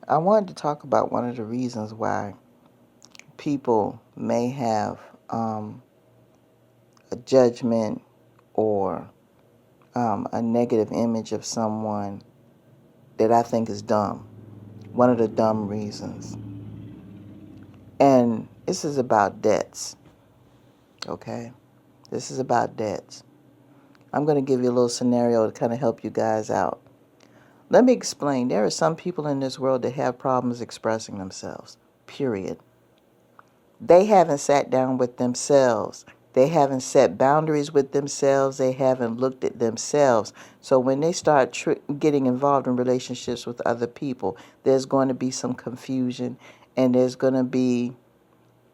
I wanted to talk about one of the reasons why people may have a judgment or a negative image of someone that I think is dumb. One of the dumb reasons. And this is about debts. Okay? This is about debts. I'm going to give you a little scenario to kind of help you guys out. Let me explain. There are some people in this world that have problems expressing themselves. Period. They haven't sat down with themselves. They haven't set boundaries with themselves. They haven't looked at themselves. So when they start getting involved in relationships with other people, there's going to be some confusion, and there's going to be,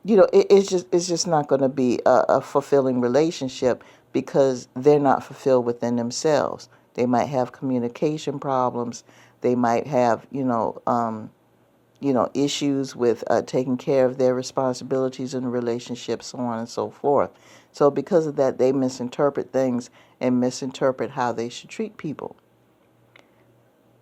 it's just not going to be a fulfilling relationship because they're not fulfilled within themselves. They might have communication problems. They might have, issues with taking care of their responsibilities in a relationship, so on and so forth. So because of that, they misinterpret things and misinterpret how they should treat people.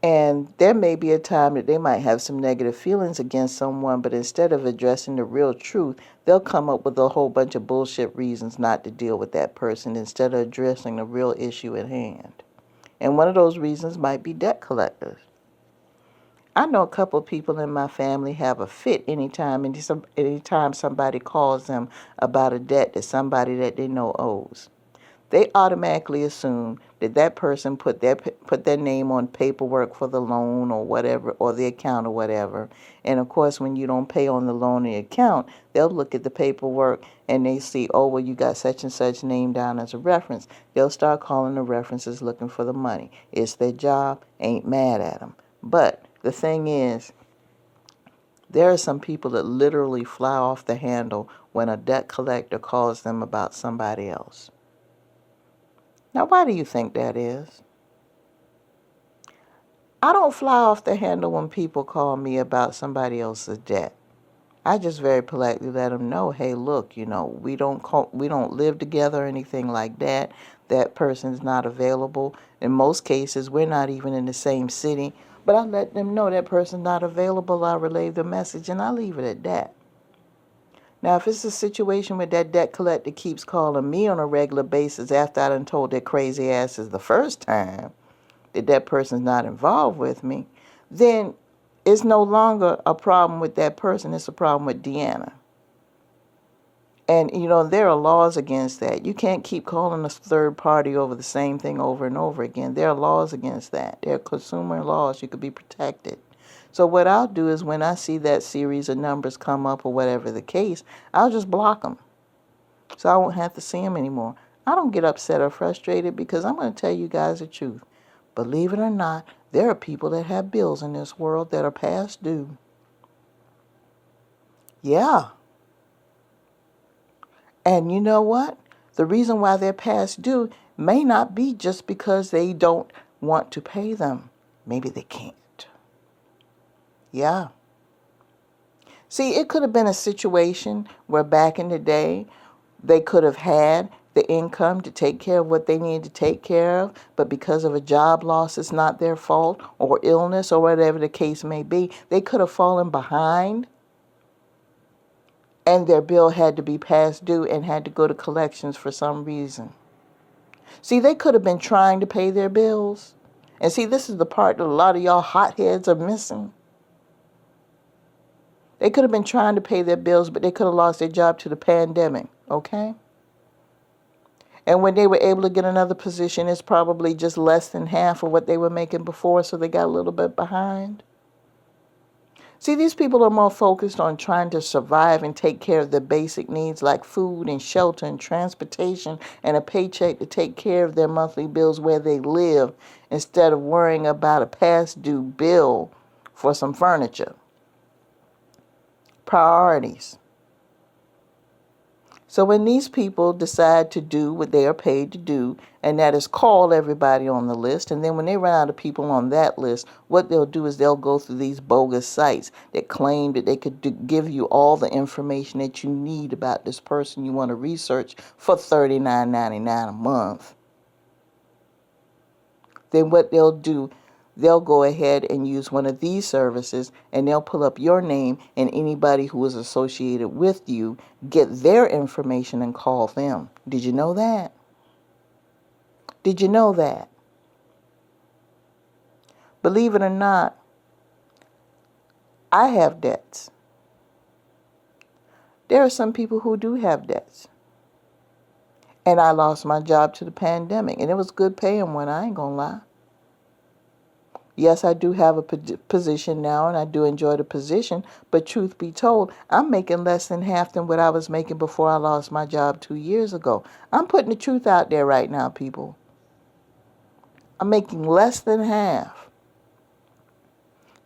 And there may be a time that they might have some negative feelings against someone, but instead of addressing the real truth, they'll come up with a whole bunch of bullshit reasons not to deal with that person instead of addressing the real issue at hand. And one of those reasons might be debt collectors. I know a couple of people in my family have a fit anytime somebody calls them about a debt that somebody that they know owes. They automatically assume that that person put their name on paperwork for the loan or whatever, or the account or whatever. And of course, when you don't pay on the loan or the account, they'll look at the paperwork and they see, oh, well, you got such and such name down as a reference. They'll start calling the references looking for the money. It's their job. Ain't mad at them. But the thing is, there are some people that literally fly off the handle when a debt collector calls them about somebody else. Now, why do you think that is? I don't fly off the handle when people call me about somebody else's debt. I just very politely let them know, hey, look, we don't live together or anything like that. That person's not available. In most cases, we're not even in the same city. But I let them know that person's not available. I relay the message, and I leave it at that. Now, if it's a situation where that debt collector keeps calling me on a regular basis after I done told their crazy asses the first time that person's not involved with me, then it's no longer a problem with that person. It's a problem with Deanna. And, there are laws against that. You can't keep calling a third party over the same thing over and over again. There are laws against that. There are consumer laws. You could be protected. So what I'll do is when I see that series of numbers come up or whatever the case, I'll just block them. So I won't have to see them anymore. I don't get upset or frustrated because I'm going to tell you guys the truth. Believe it or not, there are people that have bills in this world that are past due. Yeah. And you know what? The reason why they're past due may not be just because they don't want to pay them. Maybe they can't. Yeah. See, it could have been a situation where back in the day, they could have had the income to take care of what they needed to take care of, but because of a job loss, it's not their fault, or illness, or whatever the case may be, they could have fallen behind, and their bill had to be past due and had to go to collections for some reason. See, they could have been trying to pay their bills. And see, this is the part that a lot of y'all hotheads are missing. They could have been trying to pay their bills, but they could have lost their job to the pandemic, okay? And when they were able to get another position, it's probably just less than half of what they were making before, so they got a little bit behind. See, these people are more focused on trying to survive and take care of their basic needs like food and shelter and transportation and a paycheck to take care of their monthly bills where they live instead of worrying about a past due bill for some furniture. Priorities. So when these people decide to do what they are paid to do, and that is call everybody on the list, and then when they run out of people on that list, what they'll do is they'll go through these bogus sites that claim that they could give you all the information that you need about this person you want to research for $39.99 a month. Then what they'll do, they'll go ahead and use one of these services, and they'll pull up your name, and anybody who is associated with you, get their information and call them. Did you know that? Did you know that? Believe it or not, I have debts. There are some people who do have debts. And I lost my job to the pandemic, and it was good paying one, I ain't gonna lie. Yes, I do have a position now, and I do enjoy the position, but truth be told, I'm making less than half than what I was making before I lost my job 2 years ago. I'm putting the truth out there right now, people. I'm making less than half.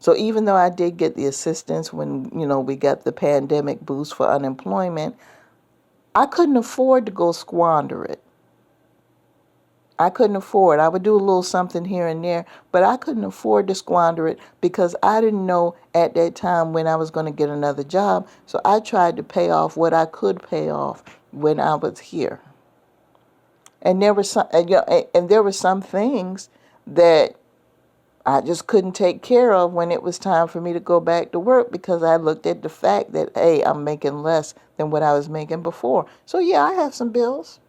So even though I did get the assistance when, we got the pandemic boost for unemployment, I couldn't afford to go squander it. I couldn't afford. I would do a little something here and there, but I couldn't afford to squander it because I didn't know at that time when I was going to get another job. So I tried to pay off what I could pay off when I was here. And there were some things that I just couldn't take care of when it was time for me to go back to work because I looked at the fact that, hey, I'm making less than what I was making before. So yeah, I have some bills.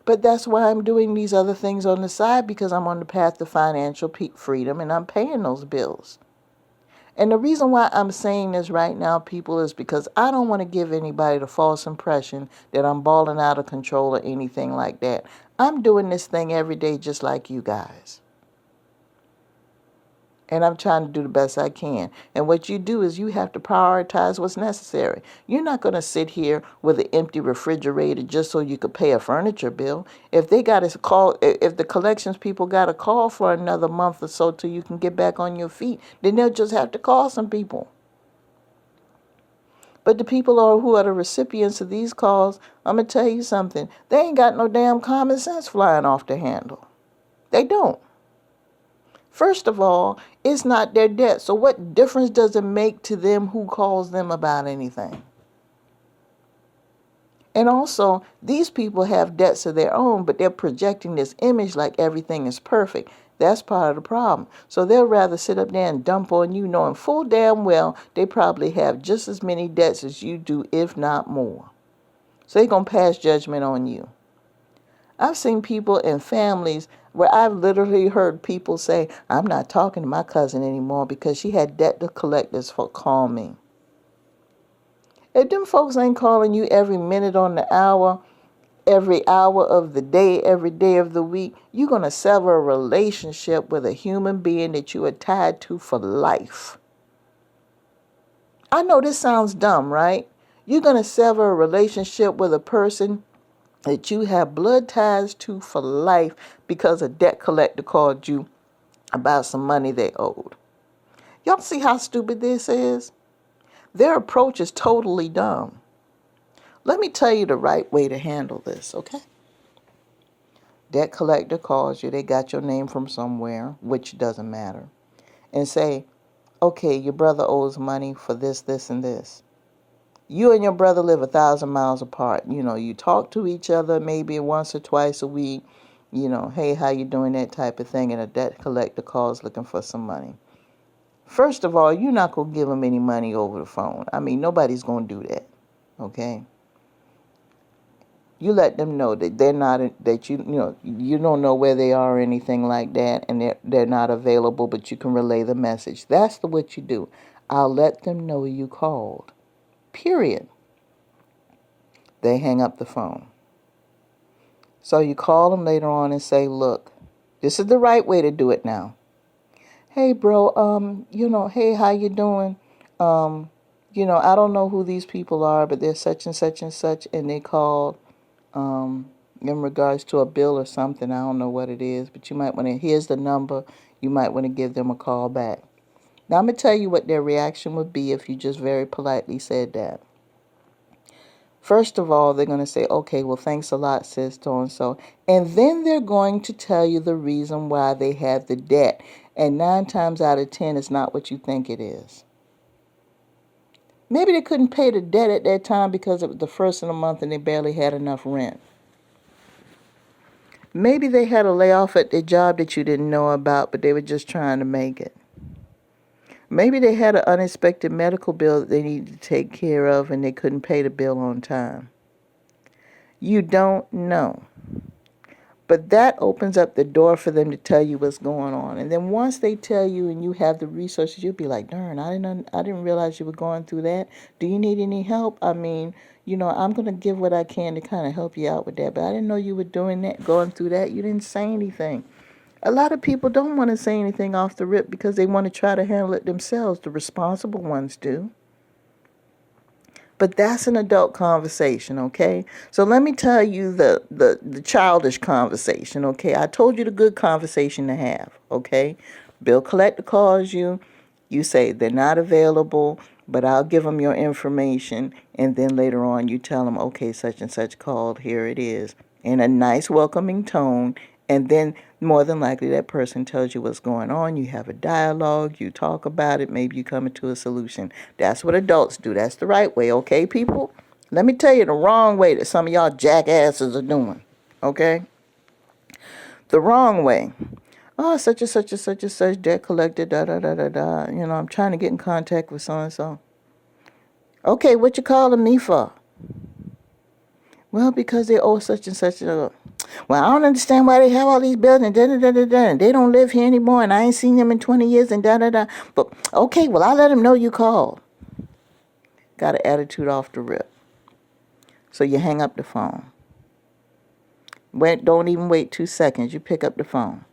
But that's why I'm doing these other things on the side, because I'm on the path to financial freedom and I'm paying those bills. And the reason why I'm saying this right now, people, is because I don't want to give anybody the false impression that I'm balling out of control or anything like that. I'm doing this thing every day just like you guys. And I'm trying to do the best I can. And what you do is you have to prioritize what's necessary. You're not going to sit here with an empty refrigerator just so you could pay a furniture bill. If they got to call, if the collections people got to call for another month or so till you can get back on your feet, then they'll just have to call some people. But the people who are the recipients of these calls, I'm going to tell you something. They ain't got no damn common sense flying off the handle. They don't. First of all, it's not their debt. So what difference does it make to them who calls them about anything? And also, these people have debts of their own, but they're projecting this image like everything is perfect. That's part of the problem. So they'll rather sit up there and dump on you, knowing full damn well they probably have just as many debts as you do, if not more. So they're going to pass judgment on you. I've seen people in families where I've literally heard people say, I'm not talking to my cousin anymore because she had debt to collectors for call me. If them folks ain't calling you every minute on the hour, every hour of the day, every day of the week, you're going to sever a relationship with a human being that you are tied to for life. I know this sounds dumb, right? You're going to sever a relationship with a person that you have blood ties to for life because a debt collector called you about some money they owed. Y'all see how stupid this is? Their approach is totally dumb. Let me tell you the right way to handle this, okay? Debt collector calls you, they got your name from somewhere, which doesn't matter, and say, okay, your brother owes money for this, this, and this. You and your brother live 1,000 miles apart. You talk to each other maybe once or twice a week. Hey, how you doing, that type of thing. And a debt collector calls looking for some money. First of all, you're not going to give them any money over the phone. I mean, nobody's going to do that. Okay? You let them know that they're not, that you don't know where they are or anything like that, and they're not available, but you can relay the message. That's what you do. I'll let them know you called. Period. They hang up the phone. So you call them later on and say, look, this is the right way to do it now. Hey, bro, hey, how you doing? I don't know who these people are, but they're such and such and such, and they called in regards to a bill or something. I don't know what it is, but you might want to, here's the number. You might want to give them a call back. Now, I'm going to tell you what their reaction would be if you just very politely said that. First of all, they're going to say, okay, well, thanks a lot, sis, so-and-so. And then they're going to tell you the reason why they have the debt. And 9 times out of 10, it's not what you think it is. Maybe they couldn't pay the debt at that time because it was the first of the month and they barely had enough rent. Maybe they had a layoff at their job that you didn't know about, but they were just trying to make it. Maybe they had an unexpected medical bill that they needed to take care of and they couldn't pay the bill on time. You don't know. But that opens up the door for them to tell you what's going on. And then once they tell you and you have the resources, you'll be like, darn, I didn't realize you were going through that. Do you need any help? I mean, I'm going to give what I can to kind of help you out with that. But I didn't know you were doing that, going through that. You didn't say anything. A lot of people don't want to say anything off the rip because they want to try to handle it themselves. The responsible ones do. But that's an adult conversation, okay? So let me tell you the childish conversation, okay? I told you the good conversation to have, okay? Bill collector calls you. You say they're not available, but I'll give them your information. And then later on you tell them, okay, such and such called. Here it is. In a nice welcoming tone. And then more than likely that person tells you what's going on. You have a dialogue. You talk about it. Maybe you come into a solution. That's what adults do. That's the right way, okay, people? Let me tell you the wrong way that some of y'all jackasses are doing, okay? The wrong way. Oh, such and such and such and such, debt collector, da-da-da-da-da. I'm trying to get in contact with so-and-so. Okay, what you calling me for? Well, because they owe such and such a... Well, I don't understand why they have all these bills and da-da-da-da-da. They don't live here anymore and I ain't seen them in 20 years and da-da-da. But, okay, well, I'll let them know you called. Got an attitude off the rip. So you hang up the phone. Don't even wait 2 seconds. You pick up the phone.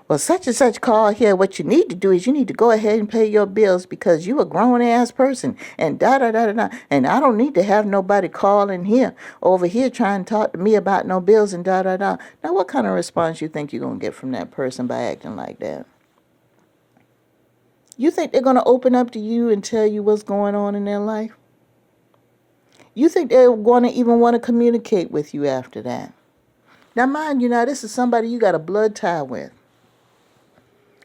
Well, such and such call here. What you need to do is you need to go ahead and pay your bills because you a grown-ass person and da-da-da-da-da. And I don't need to have nobody calling here, over here trying to talk to me about no bills and da-da-da. Now, what kind of response you think you're going to get from that person by acting like that? You think they're going to open up to you and tell you what's going on in their life? You think they're going to even want to communicate with you after that? Now, mind you, this is somebody you got a blood tie with.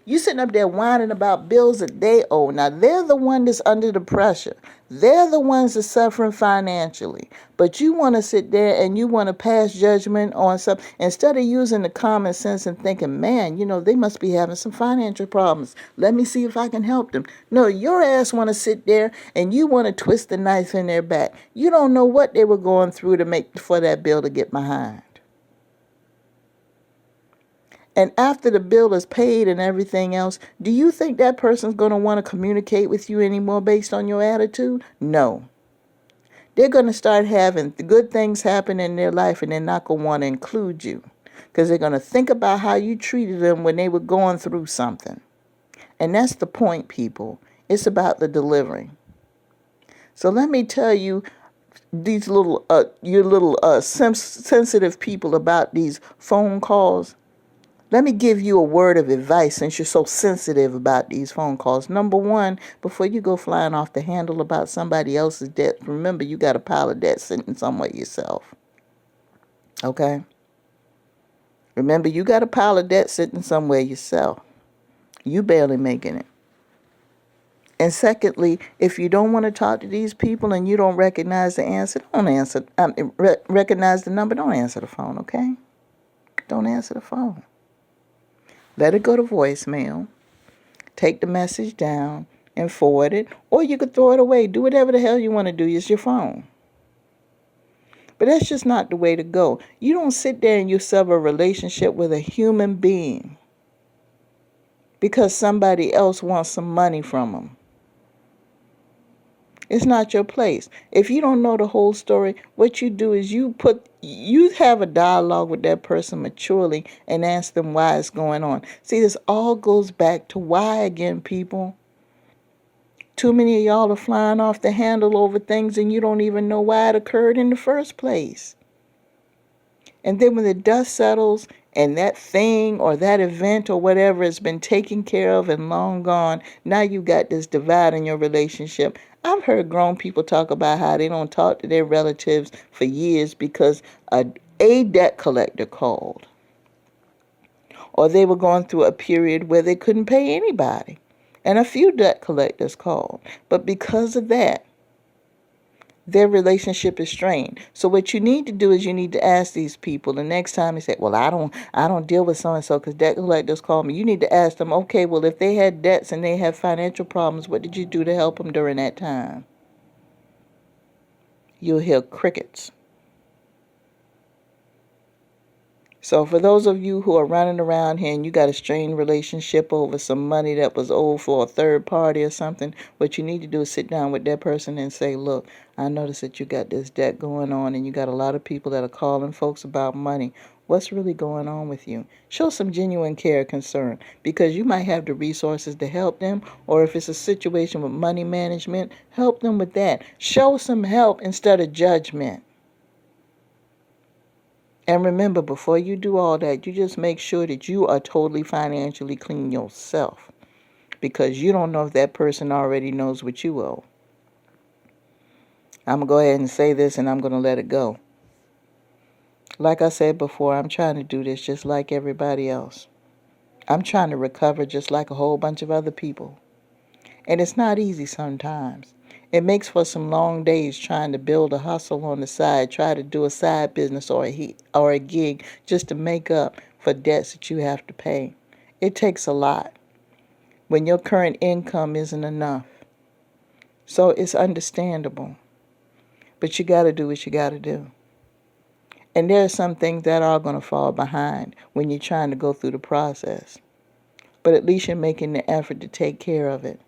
You sitting up there whining about bills that they owe. Now, they're the one that's under the pressure. They're the ones that's suffering financially. But you want to sit there and you want to pass judgment on something instead of using the common sense and thinking, man, they must be having some financial problems. Let me see if I can help them. No, your ass want to sit there and you want to twist the knife in their back. You don't know what they were going through to make for that bill to get behind. And after the bill is paid and everything else, do you think that person's going to want to communicate with you anymore based on your attitude? No. They're going to start having good things happen in their life and they're not going to want to include you because they're going to think about how you treated them when they were going through something. And that's the point, people. It's about the delivery. So let me tell you, these sensitive people about these phone calls. Let me give you a word of advice since you're so sensitive about these phone calls. Number one, before you go flying off the handle about somebody else's debt, remember you got a pile of debt sitting somewhere yourself. Okay? Remember you got a pile of debt sitting somewhere yourself. You barely making it. And secondly, if you don't want to talk to these people and you don't recognize the answer, don't answer. Recognize the number, don't answer the phone, okay? Don't answer the phone. Let it go to voicemail, take the message down, and forward it, or you could throw it away. Do whatever the hell you want to do. It's your phone. But that's just not the way to go. You don't sit there and you sever a relationship with a human being because somebody else wants some money from them. It's not your place. If you don't know the whole story, what you do is you have a dialogue with that person maturely and ask them why it's going on. See, this all goes back to why again, people. Too many of y'all are flying off the handle over things and you don't even know why it occurred in the first place. And then when the dust settles and that thing or that event or whatever has been taken care of and long gone, now you got this divide in your relationship. I've heard grown people talk about how they don't talk to their relatives for years because a debt collector called. Or they were going through a period where they couldn't pay anybody. And a few debt collectors called. But because of that, their relationship is strained. So what you need to do is you need to ask these people the next time they say, well, I don't deal with so and so because debt collectors call me. You need to ask them, okay, well, if they had debts and they have financial problems, what did you do to help them during that time? You'll hear crickets. So for those of you who are running around here and you got a strained relationship over some money that was owed for a third party or something, what you need to do is sit down with that person and say, look, I notice that you got this debt going on and you got a lot of people that are calling folks about money. What's really going on with you? Show some genuine care and concern, because you might have the resources to help them, or if it's a situation with money management, help them with that. Show some help instead of judgment. And remember, before you do all that, you just make sure that you are totally financially clean yourself, because you don't know if that person already knows what you owe. I'm going to go ahead and say this and I'm going to let it go. Like I said before, I'm trying to do this just like everybody else. I'm trying to recover just like a whole bunch of other people. And it's not easy sometimes. It makes for some long days trying to build a hustle on the side, try to do a side business or a gig just to make up for debts that you have to pay. It takes a lot when your current income isn't enough. So it's understandable. But you got to do what you got to do. And there are some things that are going to fall behind when you're trying to go through the process. But at least you're making the effort to take care of it.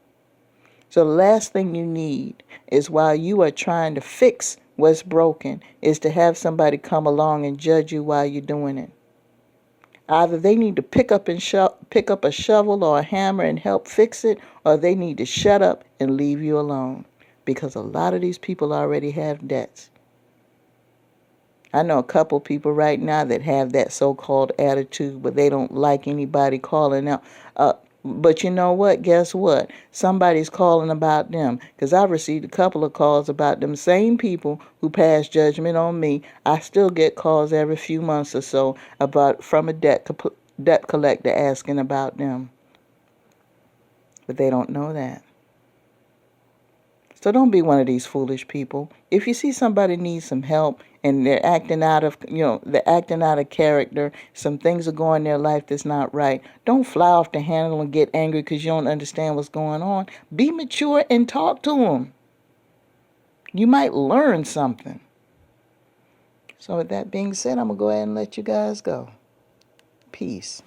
So the last thing you need is, while you are trying to fix what's broken, is to have somebody come along and judge you while you're doing it. Either they need to pick up a shovel or a hammer and help fix it, or they need to shut up and leave you alone. Because a lot of these people already have debts. I know a couple people right now that have that so-called attitude, but they don't like anybody calling out. But you know what? Guess what? Somebody's calling about them, because I've received a couple of calls about them same people who passed judgment on me. I still get calls every few months or so from a debt collector asking about them. But they don't know that. So don't be one of these foolish people. If you see somebody needs some help and they're acting out of character, some things are going in their life that's not right, don't fly off the handle and get angry because you don't understand what's going on. Be mature and talk to them. You might learn something. So with that being said, I'm going to go ahead and let you guys go. Peace.